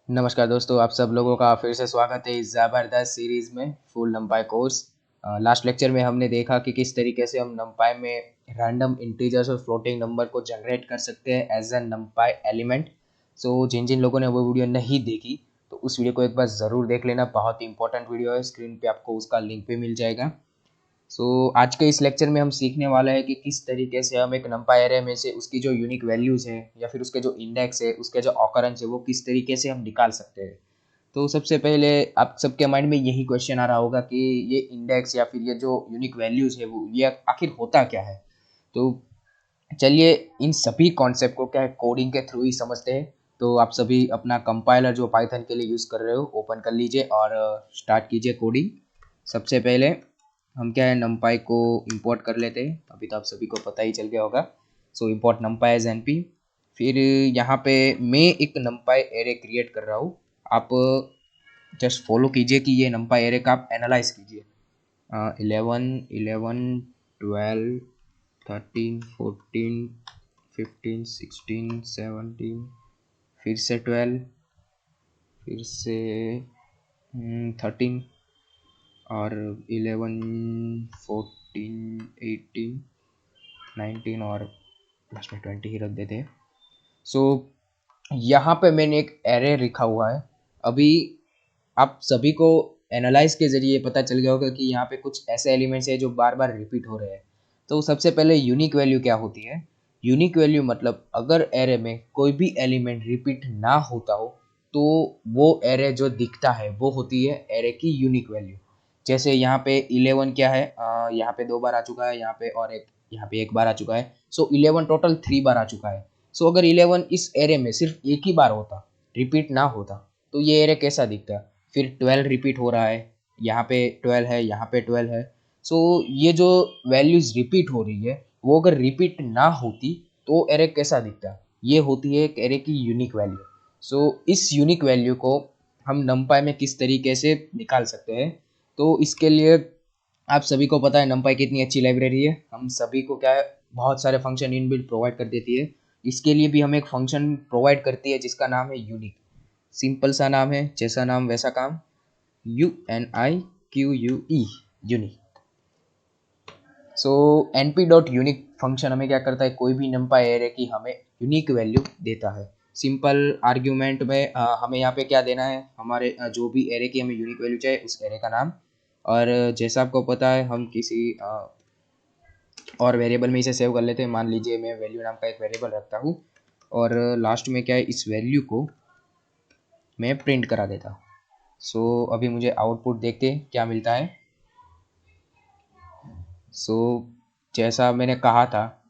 नमस्कार दोस्तों, आप सब लोगों का फिर से स्वागत है इस ज़बरदस्त सीरीज़ में फुल नंपाई कोर्स। लास्ट लेक्चर में हमने देखा कि किस तरीके से हम नंपाई में रैंडम इंटीजर्स और फ्लोटिंग नंबर को जनरेट कर सकते हैं एज अ नंपाई एलिमेंट। सो जिन जिन लोगों ने वो वीडियो नहीं देखी तो उस वीडियो को एक बार ज़रूर देख लेना, बहुत ही इंपॉर्टेंट वीडियो है। स्क्रीन पे आपको उसका लिंक भी मिल जाएगा। आज के इस लेक्चर में हम सीखने वाला है कि किस तरीके से हम एक नंपाई एरे में से उसकी जो यूनिक वैल्यूज़ है या फिर उसके जो इंडेक्स है, उसके जो ऑकरेंस है, वो किस तरीके से हम निकाल सकते हैं। तो सबसे पहले आप सबके माइंड में यही क्वेश्चन आ रहा होगा कि ये इंडेक्स या फिर ये जो यूनिक वैल्यूज़ है वो ये आखिर होता क्या है। तो चलिए इन सभी कॉन्सेप्ट को क्या है कोडिंग के थ्रू ही समझते हैं। तो आप सभी अपना कंपाइलर जो पाइथन के लिए यूज़ कर रहे हो ओपन कर लीजिए और स्टार्ट कीजिए कोडिंग। सबसे पहले हम क्या है नंपाई को इंपोर्ट कर लेते हैं। अभी तो आप सभी को पता ही चल गया होगा। सो इंपोर्ट नंपाई एज एनपी। फिर यहाँ पे मैं एक नंपाई एरे क्रिएट कर रहा हूँ। आप जस्ट फॉलो कीजिए कि ये नंपाई एरे का आप एनालाइज कीजिए। 11 12 13 14 15 16 17, फिर से 12, फिर से 13 और 11 14 18 19 और लास्ट में 20 ही रख देते हैं। सो यहाँ पे मैंने एक एरे लिखा हुआ है। अभी आप सभी को एनालाइज के ज़रिए पता चल गया होगा कि यहाँ पे कुछ ऐसे एलिमेंट्स हैं जो बार बार रिपीट हो रहे हैं। तो सबसे पहले यूनिक वैल्यू क्या होती है। यूनिक वैल्यू मतलब अगर एरे में कोई भी एलिमेंट रिपीट ना होता हो तो वो एरे जो दिखता है वो होती है एरे की यूनिक वैल्यू। जैसे यहाँ पे 11 क्या है, यहाँ पे 2 बार आ चुका है, यहाँ पे और एक, यहाँ पे 1 बार आ चुका है। सो 11 टोटल 3 बार आ चुका है। सो अगर 11 इस एरे में सिर्फ एक ही बार होता, रिपीट ना होता, तो ये एरे कैसा दिखता। फिर 12 रिपीट हो रहा है, यहाँ पे 12 है, यहाँ पे 12 है। सो ये जो वैल्यूज रिपीट हो रही है वो अगर रिपीट ना होती तो एरे कैसा दिखता। ये होती है एक एरे की यूनिक वैल्यू। इस यूनिक वैल्यू को हम नंपाई में किस तरीके से निकाल सकते हैं। तो इसके लिए आप सभी को पता है नंपाई कितनी अच्छी लाइब्रेरी है। हम सभी को क्या है बहुत सारे फंक्शन इनबिल्ट प्रोवाइड कर देती है। इसके लिए भी हमें एक फंक्शन प्रोवाइड करती है जिसका नाम है यूनिक। सिंपल सा नाम है, जैसा नाम वैसा काम। UNIQUE, unique. np.unique फंक्शन हमें क्या करता है, कोई भी नंपाई एरे की हमें यूनिक वैल्यू देता है। सिंपल आर्ग्यूमेंट में हमें यहाँ पे क्या देना है, हमारे जो भी एरे की हमें यूनिक वैल्यू चाहिए उस एरे का नाम। और जैसा आपको पता है हम किसी और वेरिएबल में इसे सेव कर लेते हैं। मान लीजिए मैं वैल्यू नाम का एक वेरिएबल रखता हूँ और लास्ट में क्या है इस वैल्यू को मैं प्रिंट करा देता हूँ। अभी मुझे आउटपुट देखते हैं क्या मिलता है। सो जैसा मैंने कहा था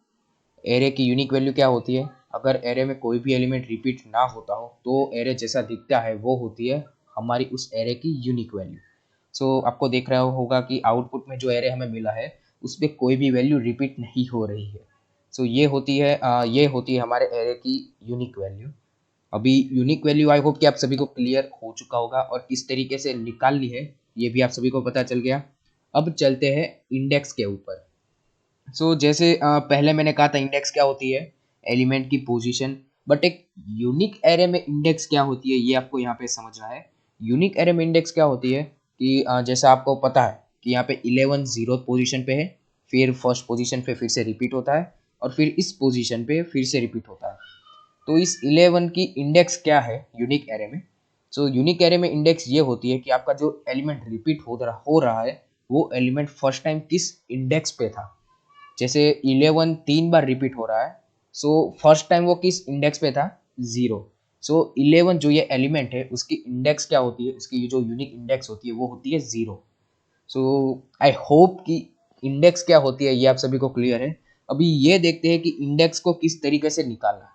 एरे की यूनिक वैल्यू क्या होती है, अगर एरे में कोई भी एलिमेंट रिपीट ना होता हो तो एरे जैसा दिखता है वो होती है हमारी उस एरे की यूनिक वैल्यू। आपको देख रहा होगा कि आउटपुट में जो एरे हमें मिला है उसमें कोई भी वैल्यू रिपीट नहीं हो रही है। ये होती है हमारे एरे की यूनिक वैल्यू। अभी यूनिक वैल्यू आई होप कि आप सभी को क्लियर हो चुका होगा और किस तरीके से निकालनी है ये भी आप सभी को पता चल गया। अब चलते हैं इंडेक्स के ऊपर। जैसे पहले मैंने कहा था इंडेक्स क्या होती है, एलिमेंट की पोजीशन। बट एक यूनिक एरे में इंडेक्स क्या होती है ये आपको यहाँ पे समझना है। यूनिक एरे में इंडेक्स क्या होती है कि जैसा आपको पता है कि यहाँ पे 11 जीरो पोजीशन पे है, फिर फर्स्ट पोजीशन पे फिर से रिपीट होता है और फिर इस पोजीशन पे फिर से रिपीट होता है। तो इस 11 की इंडेक्स क्या है यूनिक एरे में। यूनिक एरे में इंडेक्स ये होती है कि आपका जो एलिमेंट रिपीट हो रहा है वो एलिमेंट फर्स्ट टाइम किस इंडेक्स पे था। जैसे 11 3 बार रिपीट हो रहा है, फर्स्ट टाइम वो किस इंडेक्स पे था, 0। 11 जो ये एलिमेंट है उसकी इंडेक्स क्या होती है, उसकी जो यूनिक इंडेक्स होती है वो होती है 0। आई होप कि इंडेक्स क्या होती है ये आप सभी को क्लियर है। अभी ये देखते हैं कि इंडेक्स को किस तरीके से निकालना है।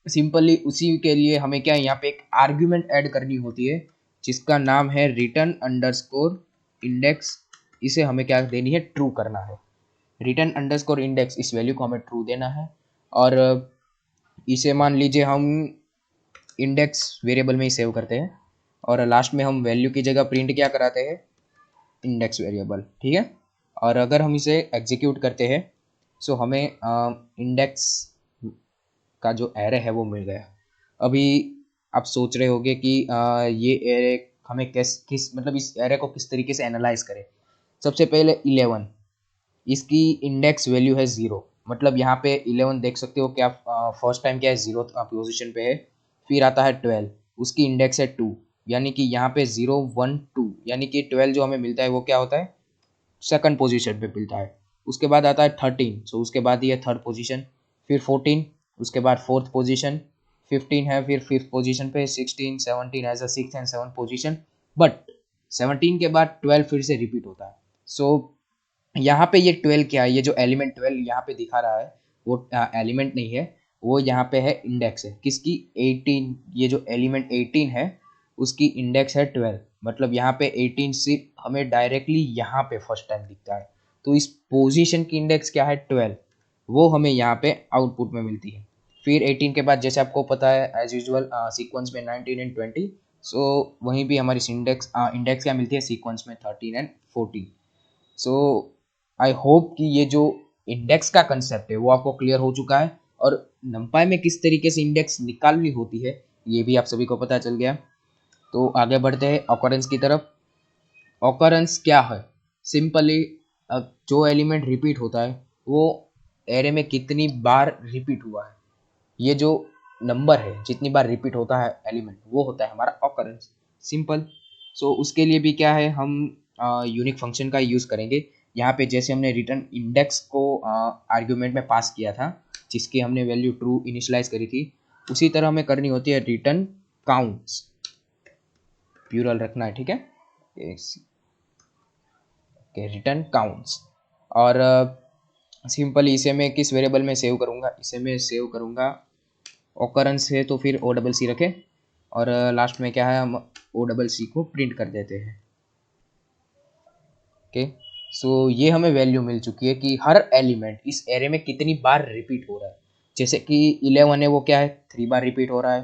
सिंपली उसी के लिए हमें क्या यहाँ पे एक आर्ग्यूमेंट ऐड करनी होती है जिसका नाम है रिटर्न अंडरस्कोर इंडेक्स। इसे हमें क्या देनी है, ट्रू करना है। रिटर्न अंडरस्कोर इंडेक्स इस वैल्यू को हमें ट्रू देना है और इसे मान लीजिए हम इंडेक्स वेरिएबल में ही सेव करते हैं और लास्ट में हम वैल्यू की जगह प्रिंट क्या कराते हैं, इंडेक्स वेरिएबल। ठीक है। और अगर हम इसे एग्जीक्यूट करते हैं हमें इंडेक्स का जो एरे है वो मिल गया। अभी आप सोच रहे होगे कि ये एरे हमें किस मतलब इस एरे को किस तरीके से एनालाइज करें। सबसे पहले 11, इसकी इंडेक्स वैल्यू है 0, मतलब यहाँ पे 11 देख सकते हो कि आप फर्स्ट टाइम क्या है 0 पोजिशन पे है। फिर आता है 12, उसकी इंडेक्स है 2, यानी कि यहाँ पे 0 1 2, यानी कि 12 जो हमें मिलता है वो क्या होता है, सेकंड पोजीशन पे मिलता है। उसके बाद आता है 13, सो उसके बाद ये थर्ड पोजीशन। फिर 14, उसके बाद फोर्थ पोजीशन। 15 है फिर फिफ्थ पोजीशन पे। 16 17 as a six and seven position. But 17 के बाद 12 फिर से रिपीट होता है। सो यहाँ पे ये 12 क्या है, ये जो एलिमेंट 12 यहाँ पे दिखा रहा है वो एलिमेंट नहीं है, वो यहाँ पे है इंडेक्स है किसकी, 18। ये जो एलिमेंट 18 है उसकी इंडेक्स है 12, मतलब यहाँ पे 18 सिर्फ हमें डायरेक्टली यहाँ पे फर्स्ट टाइम दिखता है। तो इस पोजीशन की इंडेक्स क्या है 12, वो हमें यहाँ पे आउटपुट में मिलती है। फिर 18 के बाद जैसे आपको पता है एज यूजुअल सीक्वेंस में 19 एंड 20, सो वहीं भी हमारी इंडेक्स क्या मिलती है सीक्वेंस में 13 एंड 14। सो आई होप कि ये जो इंडेक्स का कंसेप्ट है वो आपको क्लियर हो चुका है, और नंपाई में किस तरीके से इंडेक्स निकालनी होती है ये भी आप सभी को पता चल गया। तो आगे बढ़ते हैं ऑकरेंस की तरफ। ऑकरेंस क्या है, सिंपली जो एलिमेंट रिपीट होता है वो एरे में कितनी बार रिपीट हुआ है, ये जो नंबर है जितनी बार रिपीट होता है एलिमेंट वो होता है हमारा ऑकरेंस। सिंपल। सो उसके लिए भी क्या है, हम यूनिक फंक्शन का यूज़ करेंगे। यहाँ पे जैसे हमने रिटर्न इंडेक्स को आर्ग्यूमेंट में पास किया था जिसकी हमने वैल्यू ट्रू इनिशियलाइज करी थी, उसी तरह हमें करनी होती है रिटर्न काउंट्स, प्लूरल रखना है, ठीक है, रिटर्न काउंट्स। और सिंपली इसे मैं किस वेरिएबल में सेव करूँगा, इसे मैं सेव करूँगा ऑकरेंस है तो फिर ओ डबल सी रखें, और लास्ट में क्या है हम ओ डबल सी को प्रिंट कर देते हैं। ओके, सो ये हमें वैल्यू मिल चुकी है कि हर एलिमेंट इस एरे में कितनी बार रिपीट हो रहा है। जैसे कि 11 है वो क्या है 3 बार रिपीट हो रहा है,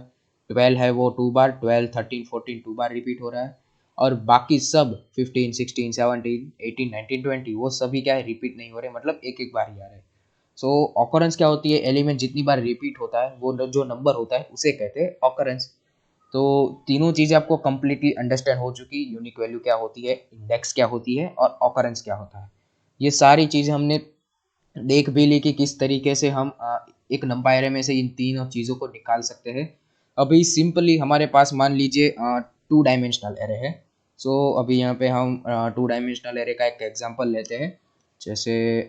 12 है वो 2 बार, 12 13 14 2 बार रिपीट हो रहा है, और बाकी सब 15 16 17 18 19 20 वो सभी क्या है रिपीट नहीं हो रहे, मतलब एक एक बार ही आ रहे हैं। सो ऑकरेंस क्या होती है, एलिमेंट जितनी बार रिपीट होता है वो जो नंबर होता है उसे कहते हैं ऑकरेंस। तो तीनों चीज़ें आपको कम्प्लीटली अंडरस्टैंड हो चुकी, यूनिक वैल्यू क्या होती है, इंडेक्स क्या होती है, और ऑकरेंस क्या होता है। ये सारी चीज़ें हमने देख भी ली कि किस तरीके से हम एक नंबर में से इन तीनों चीज़ों को निकाल सकते हैं। अभी सिंपली हमारे पास मान लीजिए 2 डायमेंशनल एरे है। सो अभी यहाँ पे हम 2 डायमेंशनल एरे का एक एग्जांपल लेते हैं। जैसे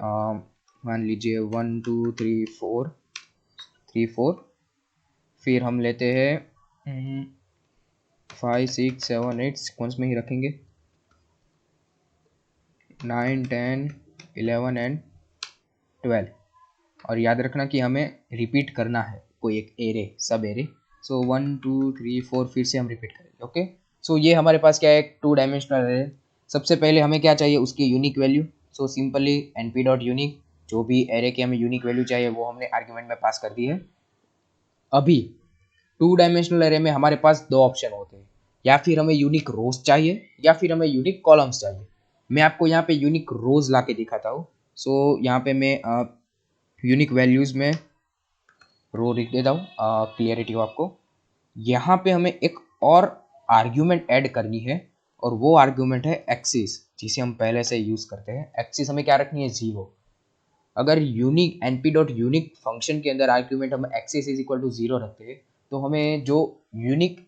मान लीजिए 1 2 3 4 3 4, फिर हम लेते हैं 5 6 7 8, सिक्वेंस में ही रखेंगे 9 10 11 एंड 12, और याद रखना कि हमें रिपीट करना है कोई एक एरे, सब एरे। सो 1 2 3 4 फिर से हम रिपीट करेंगे। ओके, सो ये हमारे पास क्या है एक 2 डायमेंशनल एरे। सबसे पहले हमें क्या चाहिए, उसकी unique value. So simply np dot unique, जो भी एरे की हमें यूनिक वैल्यू चाहिए वो हमने आर्ग्यूमेंट में पास कर दी है। अभी 2 डायमेंशनल एरे में हमारे पास दो ऑप्शन होते हैं, या फिर हमें यूनिक रोज चाहिए या फिर हमें यूनिक कॉलम्स चाहिए। मैं आपको यहाँ पे यूनिक रोज ला के दिखाता हूँ। सो यहाँ पे मैं यूनिक वैल्यूज़ में रो लिख देता हूँ क्लियरिटी हो आपको। यहाँ पे हमें एक और आर्ग्यूमेंट ऐड करनी है, और वो आर्ग्यूमेंट है एक्सिस, जिसे हम पहले से यूज़ करते हैं। एक्सिस हमें क्या रखनी है 0। अगर unique np dot unique function के अंदर आर्ग्यूमेंट हम एक्सिस इज इक्वल टू 0 रखते हैं तो हमें जो यूनिक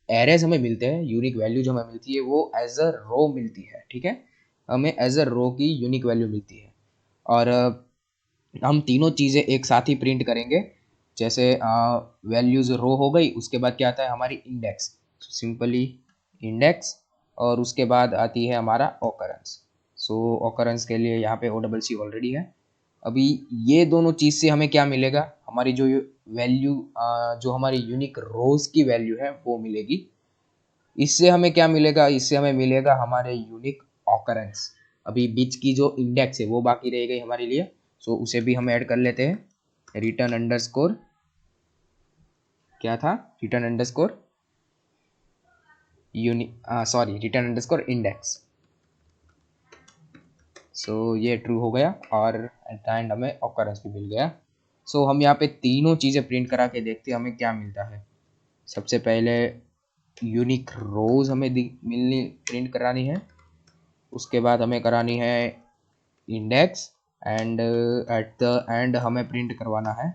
एरेज हमें मिलते हैं, यूनिक वैल्यू जो हमें मिलती है वो एज अ रो मिलती है, ठीक है, हमें एज अ रो की यूनिक वैल्यू मिलती है। और हम तीनों चीज़ें एक साथ ही प्रिंट करेंगे। जैसे वैल्यूज रो हो गई, उसके बाद क्या आता है हमारी इंडेक्स, सिंपली इंडेक्स, और उसके बाद आती है हमारा ऑकरेंस। सो ऑकरेंस के लिए यहाँ पे ओ डबल सी ऑलरेडी है। अभी ये दोनों चीज़ से हमें क्या मिलेगा, हमारी जो वैल्यू जो हमारी यूनिक रोज की वैल्यू है वो मिलेगी। इससे हमें क्या मिलेगा, इससे हमें मिलेगा हमारे यूनिक ऑकरेंस। अभी बीच की जो इंडेक्स है वो बाकी रह गई हमारे लिए, सो उसे भी हम ऐड कर लेते हैं। रिटर्न अंडरस्कोर क्या था, return underscore sorry return underscore index. So ये ट्रू हो गया, और एट द एंड हमें ऑकरेंस भी मिल गया। सो हम यहाँ पे तीनों चीज़ें प्रिंट करा के देखते हैं हमें क्या मिलता है। सबसे पहले यूनिक रोज हमें मिलनी प्रिंट करानी है, उसके बाद हमें करानी है index, and eight the end हमें प्रिंट करवाना है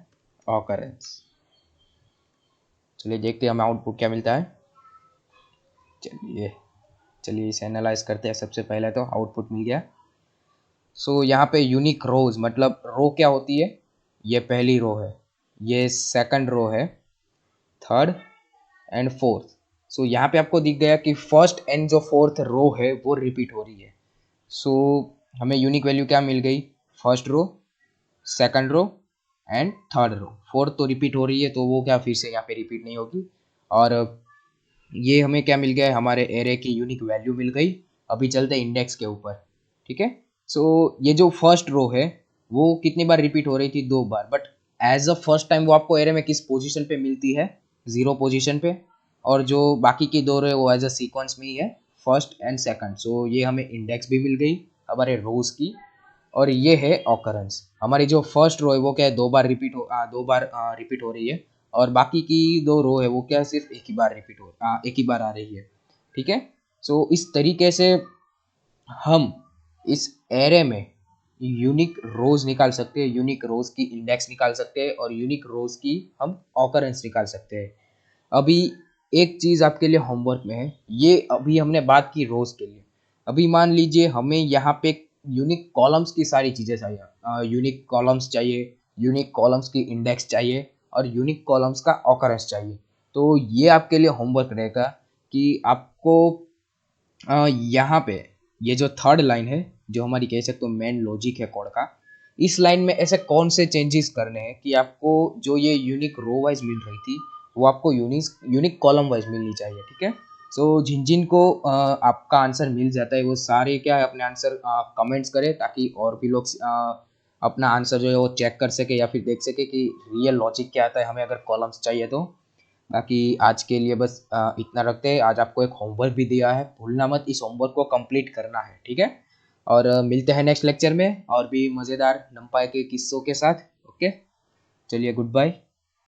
ऑकरेंस। चलिए देखते हैं हमें आउटपुट क्या मिलता है। चलिए चलिए इसे एनालाइज करते हैं। सबसे पहले तो आउटपुट मिल गया। सो यहाँ पे यूनिक रोज मतलब रो क्या होती है, ये पहली रो है, ये सेकंड रो है, थर्ड एंड फोर्थ। सो यहाँ पे आपको दिख गया कि फर्स्ट एंड जो फोर्थ रो है वो रिपीट हो रही है। सो हमें यूनिक वैल्यू क्या मिल गई, first row, second row and third row. Fourth तो रिपीट हो रही है तो वो क्या फिर से यहाँ पे रिपीट नहीं होगी। और ये हमें क्या मिल गया, हमारे एरे की यूनिक वैल्यू मिल गई। अभी चलते हैं इंडेक्स के ऊपर, ठीक है। सो ये जो फर्स्ट रो है वो कितनी बार रिपीट हो रही थी, 2 बार, but as a first time वो आपको एरे में किस पोजीशन पे मिलती है, 0 पोजीशन पे। और जो बाकी की 2 रो है वो एज अ सीक्वेंस में ही है, फर्स्ट एंड सेकंड। सो ये हमें इंडेक्स भी मिल गई हमारे रोज की। और ये है ऑकरेंस, हमारी जो फर्स्ट रो है वो क्या है, 2 बार रिपीट हो रही है। और बाकी की 2 रो है वो क्या है, सिर्फ एक ही बार आ रही है, ठीक है। सो इस तरीके से हम इस एरे में यूनिक रोज निकाल सकते हैं, यूनिक रोज की इंडेक्स निकाल सकते हैं, और यूनिक रोज की हम ऑकरेंस निकाल सकते हैं। अभी एक चीज आपके लिए होमवर्क में है, ये अभी हमने बात की रोज के लिए। अभी मान लीजिए हमें यहाँ पे यूनिक कॉलम्स की सारी चीजें चाहिए, यूनिक कॉलम्स चाहिए, यूनिक कॉलम्स की इंडेक्स चाहिए, और यूनिक कॉलम्स का ऑकरेंस चाहिए। तो ये आपके लिए होमवर्क रहेगा कि आपको यहाँ पे ये जो थर्ड लाइन है, जो हमारी कह सकते हो मेन लॉजिक है कोड का, इस लाइन में ऐसे कौन से चेंजेस करने हैं कि आपको जो ये यूनिक रो वाइज मिल रही थी वो आपको यूनिक कॉलम वाइज मिलनी चाहिए, ठीक है। सो जिन जिन को आपका आंसर मिल जाता है वो सारे क्या है अपने आंसर कमेंट्स करें, ताकि और भी लोग अपना आंसर जो है वो चेक कर सके या फिर देख सके कि रियल लॉजिक क्या आता है हमें अगर कॉलम्स चाहिए तो। बाकी आज के लिए बस इतना रखते हैं। आज आपको एक होमवर्क भी दिया है, भूलना मत इस होमवर्क को कंप्लीट करना है, ठीक है। और मिलते हैं नेक्स्ट लेक्चर में और भी मज़ेदार नंपाई के किस्सों के साथ। ओके, चलिए गुड बाय।